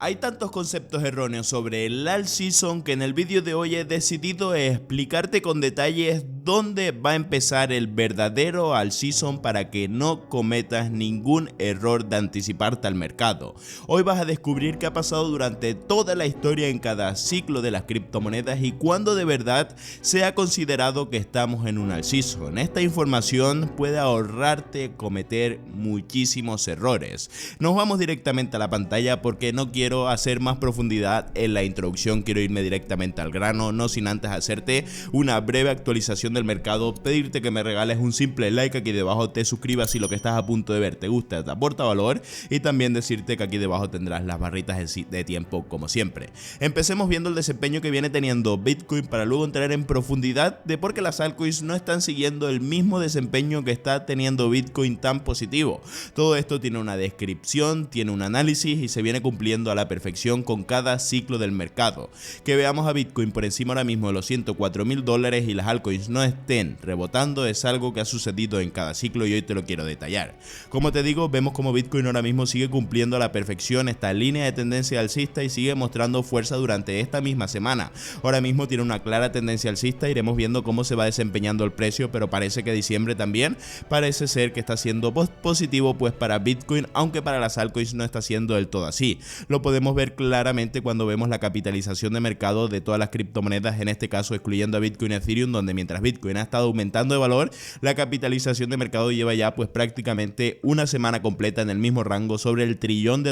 Hay tantos conceptos erróneos sobre el alt season que en el vídeo de hoy he decidido explicarte con detalles dónde va a empezar el verdadero alt season para que no cometas ningún error de anticiparte al mercado. Hoy vas a descubrir qué ha pasado durante toda la historia en cada ciclo de las criptomonedas y cuándo de verdad se ha considerado que estamos en un alt season. Esta información puede ahorrarte cometer muchísimos errores. Nos vamos directamente a la pantalla porque no quiero hacer más profundidad en la introducción, quiero irme directamente al grano, no sin antes hacerte una breve actualización del mercado, pedirte que me regales un simple like aquí debajo, te suscribas si lo que estás a punto de ver te gusta, te aporta valor, y también decirte que aquí debajo tendrás las barritas de tiempo como siempre. Empecemos viendo el desempeño que viene teniendo Bitcoin para luego entrar en profundidad de por qué las altcoins no están siguiendo el mismo desempeño que está teniendo Bitcoin tan positivo. Todo esto tiene una descripción, tiene un análisis y se viene cumpliendo a la perfección con cada ciclo del mercado. Que veamos a Bitcoin por encima ahora mismo de los $104.000 y las altcoins no estén rebotando es algo que ha sucedido en cada ciclo y hoy te lo quiero detallar. Como te digo, vemos como Bitcoin ahora mismo sigue cumpliendo a la perfección esta línea de tendencia alcista y sigue mostrando fuerza durante esta misma semana. Ahora mismo tiene una clara tendencia alcista, iremos viendo cómo se va desempeñando el precio, pero parece que diciembre también parece ser que está siendo positivo pues para Bitcoin, aunque para las altcoins no está siendo del todo así. Lo podemos ver claramente cuando vemos la capitalización de mercado de todas las criptomonedas, en este caso excluyendo a Bitcoin y Ethereum, donde mientras Bitcoin ha estado aumentando de valor, la capitalización de mercado lleva ya pues prácticamente una semana completa en el mismo rango sobre el $1 trillón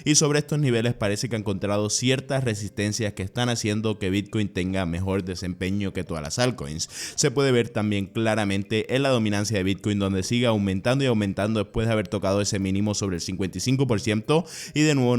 y sobre estos niveles parece que ha encontrado ciertas resistencias que están haciendo que Bitcoin tenga mejor desempeño que todas las altcoins. Se puede ver también claramente en la dominancia de Bitcoin, donde sigue aumentando y aumentando después de haber tocado ese mínimo sobre el 55% y de nuevo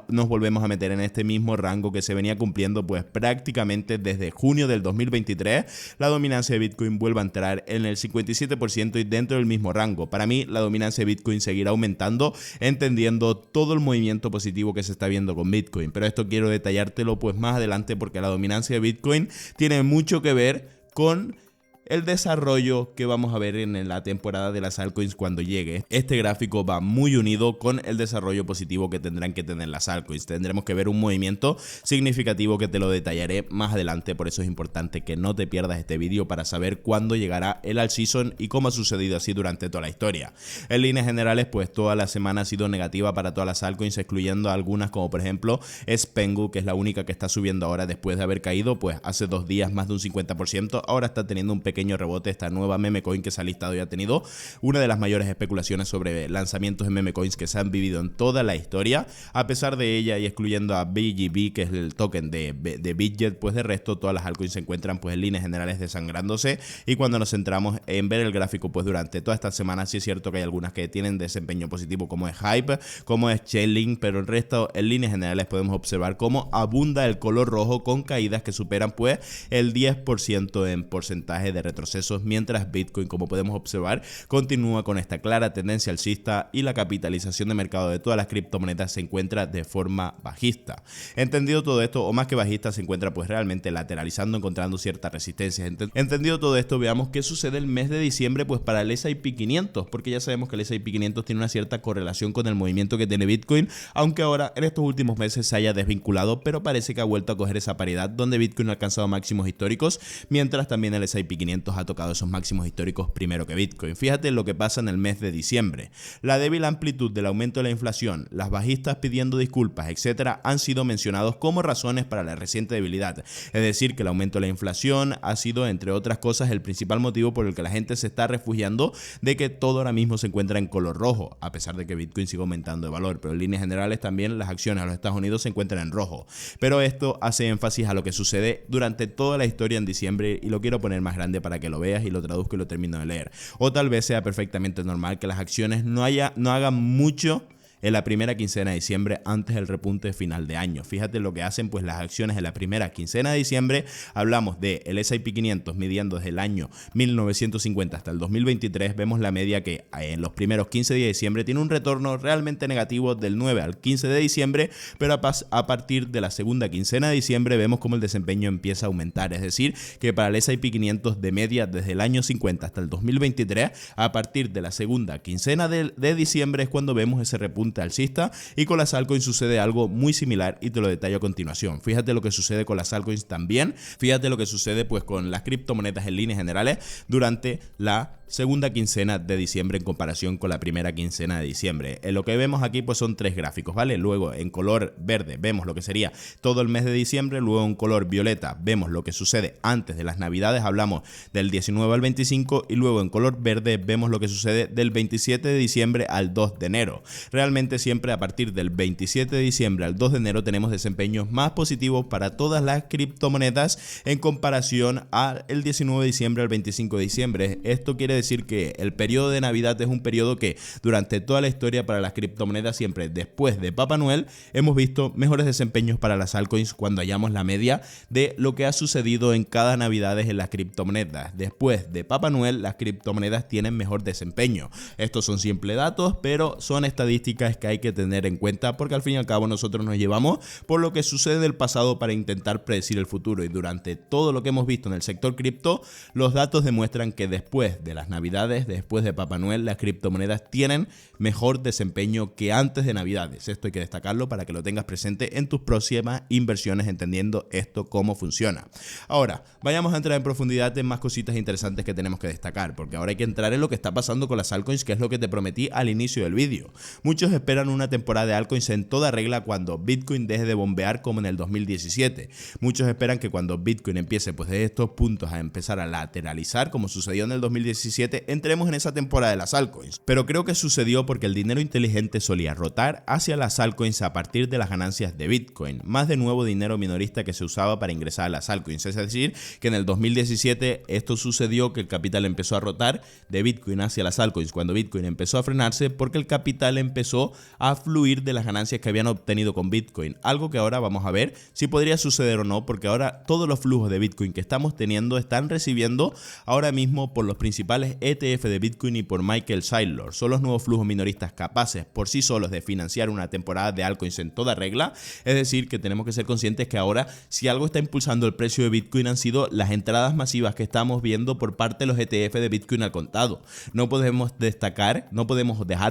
nos volvemos a meter en este mismo rango que se venía cumpliendo pues prácticamente desde junio del 2023. La dominancia de Bitcoin vuelve a entrar en el 57% y dentro del mismo rango. Para mí la dominancia de Bitcoin seguirá aumentando, entendiendo todo el movimiento positivo que se está viendo con Bitcoin, pero esto quiero detallártelo pues más adelante porque la dominancia de Bitcoin tiene mucho que ver con el desarrollo que vamos a ver en la temporada de las altcoins cuando llegue. Este gráfico va muy unido con el desarrollo positivo que tendrán que tener las altcoins. Tendremos que ver un movimiento significativo que te lo detallaré más adelante, por eso es importante que no te pierdas este vídeo para saber cuándo llegará el alt season y cómo ha sucedido así durante toda la historia. En líneas generales pues toda la semana ha sido negativa para todas las altcoins, excluyendo algunas como por ejemplo Spengu, que es la única que está subiendo ahora después de haber caído pues hace 2 días más de un 50%, ahora está teniendo un pequeño rebote esta nueva meme coin que se ha listado y ha tenido una de las mayores especulaciones sobre lanzamientos de meme coins que se han vivido en toda la historia. A pesar de ella y excluyendo a BGB, que es el token de Bitget, pues de resto todas las altcoins se encuentran pues en líneas generales desangrándose, y cuando nos centramos en ver el gráfico pues durante toda esta semana sí es cierto que hay algunas que tienen desempeño positivo como es Hype, como es Chainlink, pero el resto en líneas generales podemos observar cómo abunda el color rojo con caídas que superan pues el 10% en porcentaje de retrocesos, mientras Bitcoin, como podemos observar, continúa con esta clara tendencia alcista y la capitalización de mercado de todas las criptomonedas se encuentra de forma bajista. Entendido todo esto, o más que bajista, se encuentra pues realmente lateralizando, encontrando ciertas resistencias. Entendido todo esto, veamos qué sucede el mes de diciembre pues para el S&P 500, porque ya sabemos que el S&P 500 tiene una cierta correlación con el movimiento que tiene Bitcoin, aunque ahora en estos últimos meses se haya desvinculado, pero parece que ha vuelto a coger esa paridad donde Bitcoin ha alcanzado máximos históricos, mientras también el S&P 500 ha tocado esos máximos históricos primero que Bitcoin. Fíjate lo que pasa en el mes de diciembre. La débil amplitud del aumento de la inflación, las bajistas pidiendo disculpas, etcétera, han sido mencionados como razones para la reciente debilidad. Es decir, que el aumento de la inflación ha sido, entre otras cosas, el principal motivo por el que la gente se está refugiando de que todo ahora mismo se encuentra en color rojo, a pesar de que Bitcoin sigue aumentando de valor, pero en líneas generales también las acciones a los Estados Unidos se encuentran en rojo. Pero esto hace énfasis a lo que sucede durante toda la historia en diciembre y lo quiero poner más grande para que lo veas y lo traduzco y lo termino de leer. O tal vez sea perfectamente normal que las acciones no hagan mucho en la primera quincena de diciembre antes del repunte de final de año. Fíjate lo que hacen pues las acciones en la primera quincena de diciembre. Hablamos de el S&P 500 midiendo desde el año 1950 hasta el 2023. Vemos la media que en los primeros 15 días de diciembre tiene un retorno realmente negativo del 9 al 15 de diciembre, pero a partir de la segunda quincena de diciembre vemos como el desempeño empieza a aumentar. Es decir, que para el S&P 500 de media desde el año 50 hasta el 2023, a partir de la segunda quincena de diciembre es cuando vemos ese repunte repunte alcista, y con las altcoins sucede algo muy similar y te lo detallo a continuación. Fíjate lo que sucede con las altcoins también, fíjate lo que sucede pues con las criptomonedas en líneas generales durante la segunda quincena de diciembre en comparación con la primera quincena de diciembre. Lo que vemos aquí pues son tres gráficos, ¿vale? Luego en color verde vemos lo que sería todo el mes de diciembre, luego en color violeta vemos lo que sucede antes de las navidades, hablamos del 19 al 25, y luego en color verde vemos lo que sucede del 27 de diciembre al 2 de enero. Realmente siempre a partir del 27 de diciembre al 2 de enero tenemos desempeños más positivos para todas las criptomonedas en comparación al 19 de diciembre al 25 de diciembre. Esto quiere decir que el periodo de Navidad es un periodo que durante toda la historia para las criptomonedas, siempre después de Papá Noel, hemos visto mejores desempeños para las altcoins cuando hallamos la media de lo que ha sucedido en cada Navidad en las criptomonedas. Después de Papá Noel, las criptomonedas tienen mejor desempeño. Estos son simples datos, pero son estadísticas que hay que tener en cuenta porque al fin y al cabo nosotros nos llevamos por lo que sucede en el pasado para intentar predecir el futuro, y durante todo lo que hemos visto en el sector cripto, los datos demuestran que después de las Navidades, después de Papá Noel, las criptomonedas tienen mejor desempeño que antes de Navidades. Esto hay que destacarlo para que lo tengas presente en tus próximas inversiones, entendiendo esto cómo funciona. Ahora, vayamos a entrar en profundidad en más cositas interesantes que tenemos que destacar, porque ahora hay que entrar en lo que está pasando con las altcoins, que es lo que te prometí al inicio del vídeo. Muchos esperan una temporada de altcoins en toda regla cuando Bitcoin deje de bombear como en el 2017. Muchos esperan que cuando Bitcoin empiece pues de estos puntos a empezar a lateralizar, como sucedió en el 2017, entremos en esa temporada de las altcoins. Pero creo que sucedió porque el dinero inteligente solía rotar hacia las altcoins a partir de las ganancias de Bitcoin, más de nuevo dinero minorista que se usaba para ingresar a las altcoins. Es decir, que en el 2017 esto sucedió, que el capital empezó a rotar de Bitcoin hacia las altcoins cuando Bitcoin empezó a frenarse, porque el capital empezó a fluir de las ganancias que habían obtenido con Bitcoin. Algo que ahora vamos a ver si podría suceder o no, porque ahora todos los flujos de Bitcoin que estamos teniendo están recibiendo ahora mismo por los principales ETF de Bitcoin y por Michael Saylor. Son los nuevos flujos minoristas capaces por sí solos de financiar una temporada de altcoins en toda regla. Es decir, que tenemos que ser conscientes que ahora, si algo está impulsando el precio de Bitcoin, han sido las entradas masivas que estamos viendo por parte de los ETF de Bitcoin al contado. No podemos dejar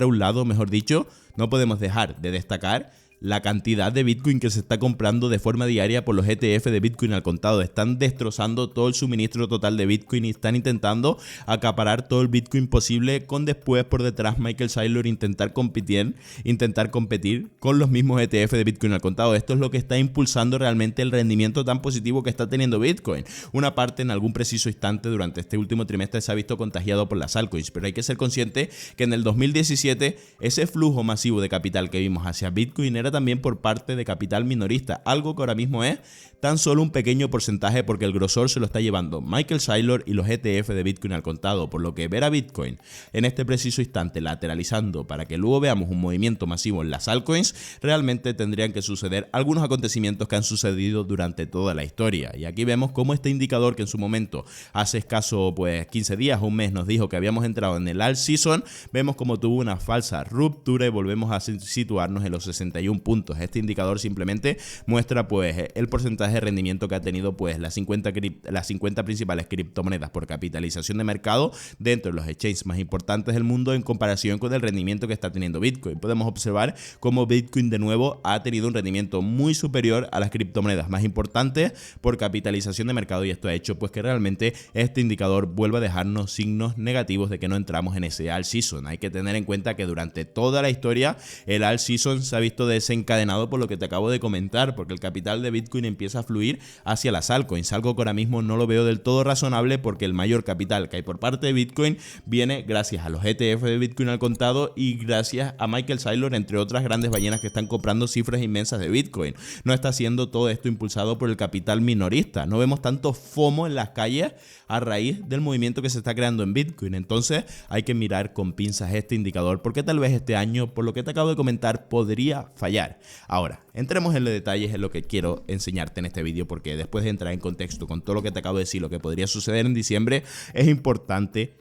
a un lado, mejor dicho, no podemos dejar de destacar la cantidad de Bitcoin que se está comprando de forma diaria por los ETF de Bitcoin al contado. Están destrozando todo el suministro total de Bitcoin y están intentando acaparar todo el Bitcoin posible, con después por detrás Michael Saylor intentar competir con los mismos ETF de Bitcoin al contado. Esto es lo que está impulsando realmente el rendimiento tan positivo que está teniendo Bitcoin. Una parte en algún preciso instante durante este último trimestre se ha visto contagiado por las altcoins, pero hay que ser consciente que en el 2017 ese flujo masivo de capital que vimos hacia Bitcoin era también por parte de capital minorista, algo que ahora mismo es tan solo un pequeño porcentaje, porque el grosor se lo está llevando Michael Saylor y los ETF de Bitcoin al contado, por lo que ver a Bitcoin en este preciso instante lateralizando para que luego veamos un movimiento masivo en las altcoins, realmente tendrían que suceder algunos acontecimientos que han sucedido durante toda la historia. Y aquí vemos cómo este indicador, que en su momento hace escaso 15 días o un mes nos dijo que habíamos entrado en el alt season, vemos como tuvo una falsa ruptura y volvemos a situarnos en los 61 puntos. Este indicador simplemente muestra el porcentaje de rendimiento que ha tenido las 50 principales criptomonedas por capitalización de mercado dentro de los exchanges más importantes del mundo en comparación con el rendimiento que está teniendo Bitcoin. Podemos observar cómo Bitcoin de nuevo ha tenido un rendimiento muy superior a las criptomonedas más importantes por capitalización de mercado, y esto ha hecho que realmente este indicador vuelva a dejarnos signos negativos de que no entramos en ese alt season. Hay que tener en cuenta que durante toda la historia el alt season se ha visto desencadenado por lo que te acabo de comentar, porque el capital de Bitcoin empieza a fluir hacia las altcoins, algo que ahora mismo no lo veo del todo razonable, porque el mayor capital que hay por parte de Bitcoin viene gracias a los ETF de Bitcoin al contado y gracias a Michael Saylor, entre otras grandes ballenas que están comprando cifras inmensas de Bitcoin. No está siendo todo esto impulsado por el capital minorista. No vemos tanto FOMO en las calles a raíz del movimiento que se está creando en Bitcoin. Entonces hay que mirar con pinzas este indicador, porque tal vez este año, por lo que te acabo de comentar, podría fallar. Ahora, entremos en los detalles en lo que quiero enseñarte en este vídeo, porque después de entrar en contexto con todo lo que te acabo de decir, lo que podría suceder en diciembre, es importante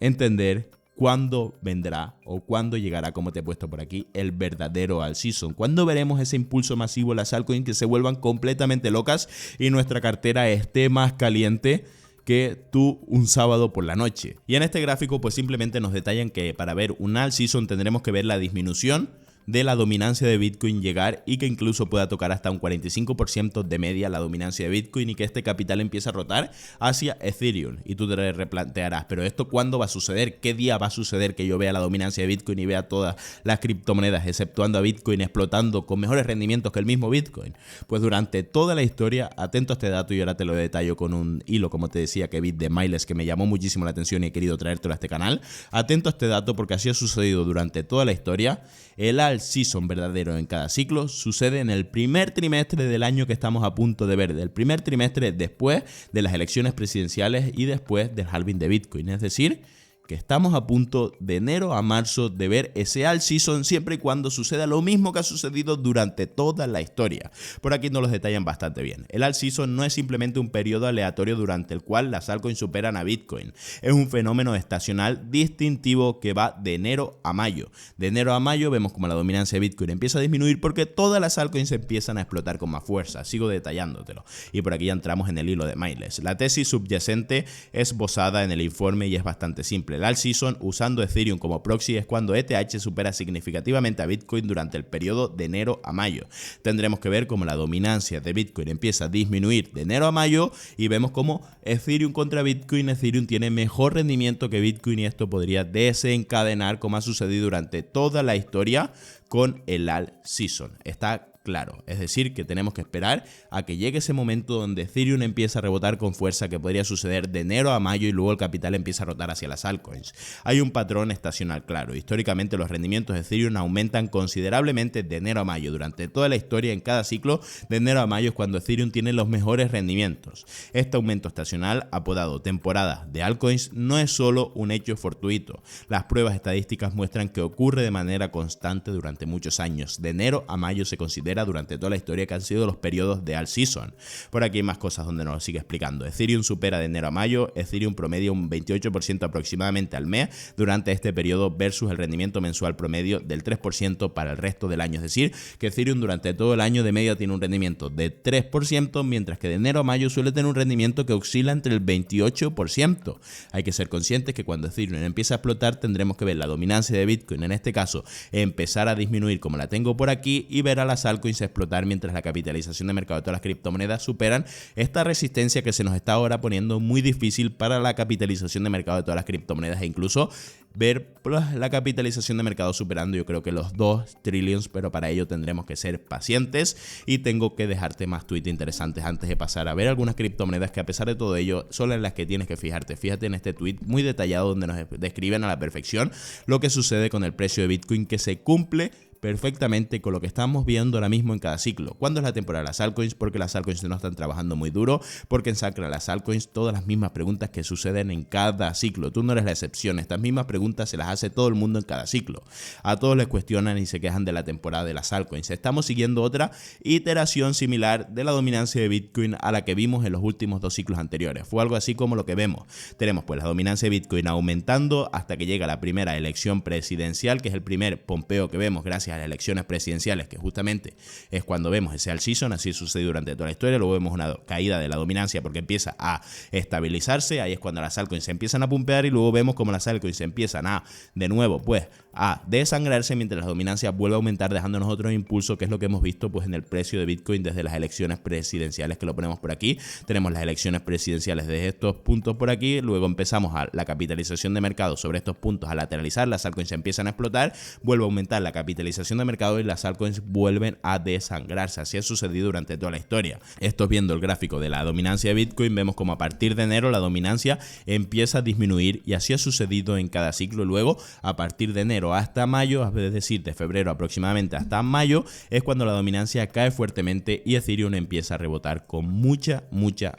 entender cuándo vendrá o cuándo llegará, como te he puesto por aquí, el verdadero alt season. Cuándo veremos ese impulso masivo en las altcoins que se vuelvan completamente locas y nuestra cartera esté más caliente que tú un sábado por la noche. Y en este gráfico simplemente nos detallan que para ver un alt season tendremos que ver la disminución de la dominancia de Bitcoin llegar y que incluso pueda tocar hasta un 45% de media la dominancia de Bitcoin y que este capital empiece a rotar hacia Ethereum. Y tú te replantearás, pero ¿esto cuándo va a suceder? ¿Qué día va a suceder que yo vea la dominancia de Bitcoin y vea todas las criptomonedas, exceptuando a Bitcoin, explotando con mejores rendimientos que el mismo Bitcoin? Pues durante toda la historia, atento a este dato y ahora te lo detallo con un hilo, como te decía, que vi de Miles, que me llamó muchísimo la atención y he querido traértelo a este canal. Atento a este dato porque así ha sucedido durante toda la historia. El alt season verdadero en cada ciclo sucede en el primer trimestre del año que estamos a punto de ver, del primer trimestre después de las elecciones presidenciales y después del halving de Bitcoin, es decir, que estamos a punto de enero a marzo de ver ese alt season siempre y cuando suceda lo mismo que ha sucedido durante toda la historia. Por aquí nos los detallan bastante bien. El alt season no es simplemente un periodo aleatorio durante el cual las altcoins superan a Bitcoin. Es un fenómeno estacional distintivo que va de enero a mayo. De enero a mayo vemos como la dominancia de Bitcoin empieza a disminuir porque todas las altcoins empiezan a explotar con más fuerza. Sigo detallándotelo. Y por aquí ya entramos en el hilo de Miles. La tesis subyacente es esbozada en el informe y es bastante simple. El alt season usando Ethereum como proxy es cuando ETH supera significativamente a Bitcoin durante el periodo de enero a mayo. Tendremos que ver cómo la dominancia de Bitcoin empieza a disminuir de enero a mayo y vemos cómo Ethereum contra Bitcoin, Ethereum tiene mejor rendimiento que Bitcoin y esto podría desencadenar como ha sucedido durante toda la historia con el alt season. Está claro, es decir, que tenemos que esperar a que llegue ese momento donde Ethereum empieza a rebotar con fuerza que podría suceder de enero a mayo y luego el capital empieza a rotar hacia las altcoins. Hay un patrón estacional claro. Históricamente los rendimientos de Ethereum aumentan considerablemente de enero a mayo. Durante toda la historia, en cada ciclo, de enero a mayo es cuando Ethereum tiene los mejores rendimientos. Este aumento estacional, apodado temporada de altcoins, no es solo un hecho fortuito. Las pruebas estadísticas muestran que ocurre de manera constante durante muchos años. De enero a mayo se considera durante toda la historia que han sido los periodos de alt season. Por aquí hay más cosas donde nos lo sigue explicando. Ethereum supera de enero a mayo, Ethereum promedia un 28% aproximadamente al mes durante este periodo versus el rendimiento mensual promedio del 3% para el resto del año. Es decir, que Ethereum durante todo el año de media tiene un rendimiento de 3%, mientras que de enero a mayo suele tener un rendimiento que oscila entre el 28%. Hay que ser conscientes que cuando Ethereum empieza a explotar tendremos que ver la dominancia de Bitcoin, en este caso, empezar a disminuir como la tengo por aquí y ver a las altcoins explotar mientras la capitalización de mercado de todas las criptomonedas superan esta resistencia que se nos está ahora poniendo muy difícil para la capitalización de mercado de todas las criptomonedas e incluso ver la capitalización de mercado superando yo creo que los 2 trillions, pero para ello tendremos que ser pacientes y tengo que dejarte más tweets interesantes antes de pasar a ver algunas criptomonedas que a pesar de todo ello son en las que tienes que fijarte. Fíjate en este tweet muy detallado donde nos describen a la perfección lo que sucede con el precio de Bitcoin que se cumple perfectamente con lo que estamos viendo ahora mismo en cada ciclo. ¿Cuándo es la temporada de las altcoins? Porque las altcoins no están trabajando muy duro, porque en Sacra las altcoins todas las mismas preguntas que suceden en cada ciclo. Tú no eres la excepción, estas mismas preguntas se las hace todo el mundo en cada ciclo. A todos les cuestionan y se quejan de la temporada de las altcoins. Estamos siguiendo otra iteración similar de la dominancia de Bitcoin a la que vimos en los últimos 2 ciclos anteriores. Fue algo así como lo que vemos. Tenemos pues la dominancia de Bitcoin aumentando hasta que llega la primera elección presidencial, que es el primer pompeo que vemos gracias a las elecciones presidenciales, que justamente es cuando vemos ese alt season. Así sucede durante toda la historia. Luego vemos una caída de la dominancia porque empieza a estabilizarse, ahí es cuando las altcoins se empiezan a pumpear y luego vemos como las altcoins se empiezan a, de nuevo, pues a desangrarse mientras la dominancia vuelve a aumentar, dejándonos otro impulso, que es lo que hemos visto pues en el precio de Bitcoin desde las elecciones presidenciales, que lo ponemos por aquí. Tenemos las elecciones presidenciales de estos puntos por aquí, luego empezamos a la capitalización de mercado sobre estos puntos a lateralizar, las altcoins se empiezan a explotar, vuelve a aumentar la capitalización de mercado y las altcoins vuelven a desangrarse. Así ha sucedido durante toda la historia. Esto viendo el gráfico de la dominancia de Bitcoin, vemos como a partir de enero la dominancia empieza a disminuir y así ha sucedido en cada ciclo. Luego, a partir de enero hasta mayo, es decir, de febrero aproximadamente hasta mayo, es cuando la dominancia cae fuertemente y Ethereum empieza a rebotar con mucha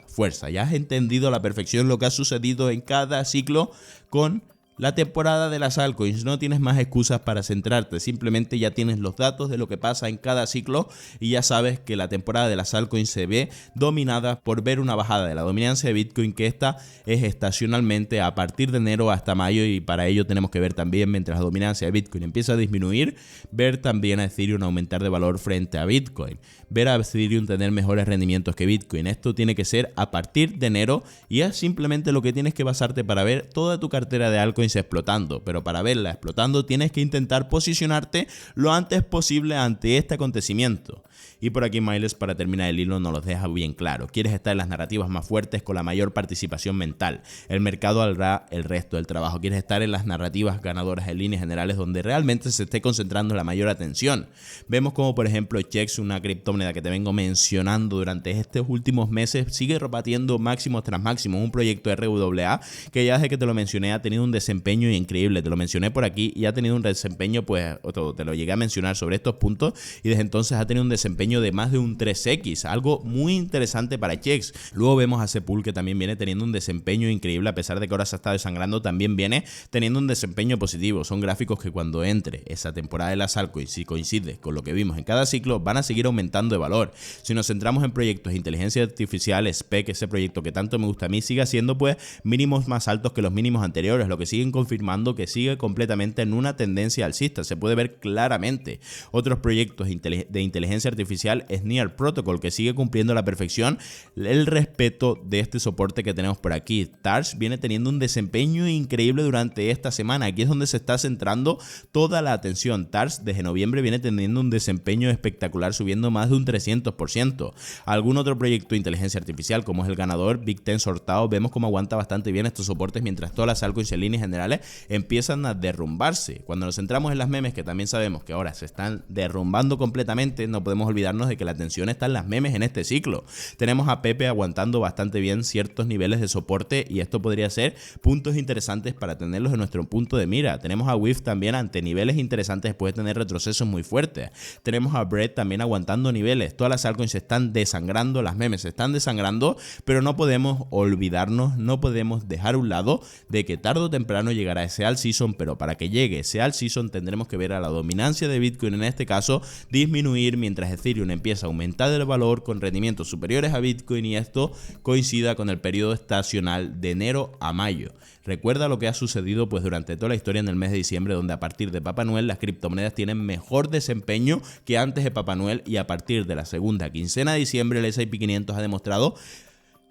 fuerza. Ya has entendido a la perfección lo que ha sucedido en cada ciclo con la temporada de las altcoins. No tienes más excusas para centrarte, simplemente ya tienes los datos de lo que pasa en cada ciclo y ya sabes que la temporada de las altcoins se ve dominada por ver una bajada de la dominancia de Bitcoin, que esta es estacionalmente a partir de enero hasta mayo, y para ello tenemos que ver también, mientras la dominancia de Bitcoin empieza a disminuir, ver también a Ethereum aumentar de valor frente a Bitcoin, ver a Ethereum tener mejores rendimientos que Bitcoin. Esto tiene que ser a partir de enero y es simplemente lo que tienes que basarte para ver toda tu cartera de altcoins altcoins explotando, pero para verla explotando tienes que intentar posicionarte lo antes posible ante este acontecimiento. Y por aquí Miles, para terminar el hilo, nos los deja bien claro. Quieres estar en las narrativas más fuertes con la mayor participación mental. El mercado hará el resto del trabajo. Quieres estar en las narrativas ganadoras en líneas generales donde realmente se esté concentrando la mayor atención. Vemos como por ejemplo Chex, una criptomoneda que te vengo mencionando durante estos últimos meses, sigue batiendo máximos tras máximos. Un proyecto RWA que ya desde que te lo mencioné ha tenido un desempeño increíble. Te lo mencioné por aquí y ha tenido un desempeño, pues te lo llegué a mencionar sobre estos puntos, y desde entonces ha tenido un desempeño de más de un 3x, algo muy interesante para Chex. Luego vemos a Sepul, que también viene teniendo un desempeño increíble, a pesar de que ahora se ha estado desangrando, también viene teniendo un desempeño positivo. Son gráficos que cuando entre esa temporada de las altcoins, si coincide con lo que vimos en cada ciclo, van a seguir aumentando de valor. Si nos centramos en proyectos de inteligencia artificial, SPEC, ese proyecto que tanto me gusta a mí, sigue haciendo pues mínimos más altos que los mínimos anteriores, lo que siguen confirmando que sigue completamente en una tendencia alcista, se puede ver claramente. Otros proyectos de inteligencia artificial, Snear Protocol, que sigue cumpliendo a la perfección el respeto de este soporte que tenemos por aquí. TARS viene teniendo un desempeño increíble durante esta semana. Aquí es donde se está centrando toda la atención. TARS desde noviembre viene teniendo un desempeño espectacular, subiendo más de un 300%. Algún otro proyecto de inteligencia artificial, como es el ganador Big Ten Sortado, vemos cómo aguanta bastante bien estos soportes, mientras todas las altcoins en líneas generales empiezan a derrumbarse. Cuando nos centramos en las memes, que también sabemos que ahora se están derrumbando completamente, no podemos olvidarnos de que la atención está en las memes en este ciclo. Tenemos a Pepe aguantando bastante bien ciertos niveles de soporte, y esto podría ser puntos interesantes para tenerlos en nuestro punto de mira. Tenemos a WIF también ante niveles interesantes después de tener retrocesos muy fuertes. Tenemos a Bread también aguantando niveles. Todas las altcoins se están desangrando, las memes se están desangrando, pero no podemos olvidarnos, no podemos dejar a un lado de que tarde o temprano llegará ese alt season, pero para que llegue ese alt season tendremos que ver a la dominancia de Bitcoin en este caso disminuir, mientras Ethereum empieza a aumentar el valor con rendimientos superiores a Bitcoin, y esto coincida con el periodo estacional de enero a mayo. Recuerda lo que ha sucedido pues durante toda la historia en el mes de diciembre, donde a partir de Papá Noel las criptomonedas tienen mejor desempeño que antes de Papá Noel, y a partir de la segunda quincena de diciembre el S&P 500 ha demostrado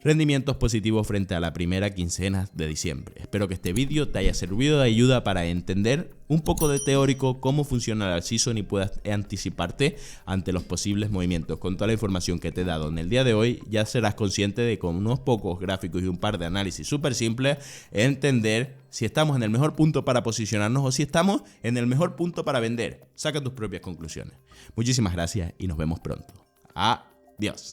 rendimientos positivos frente a la primera quincena de diciembre. Espero que este vídeo te haya servido de ayuda para entender un poco de teórico cómo funciona el alt season y puedas anticiparte ante los posibles movimientos. Con toda la información que te he dado en el día de hoy, ya serás consciente de, con unos pocos gráficos y un par de análisis súper simples, entender si estamos en el mejor punto para posicionarnos o si estamos en el mejor punto para vender. Saca tus propias conclusiones. Muchísimas gracias y nos vemos pronto. Adiós.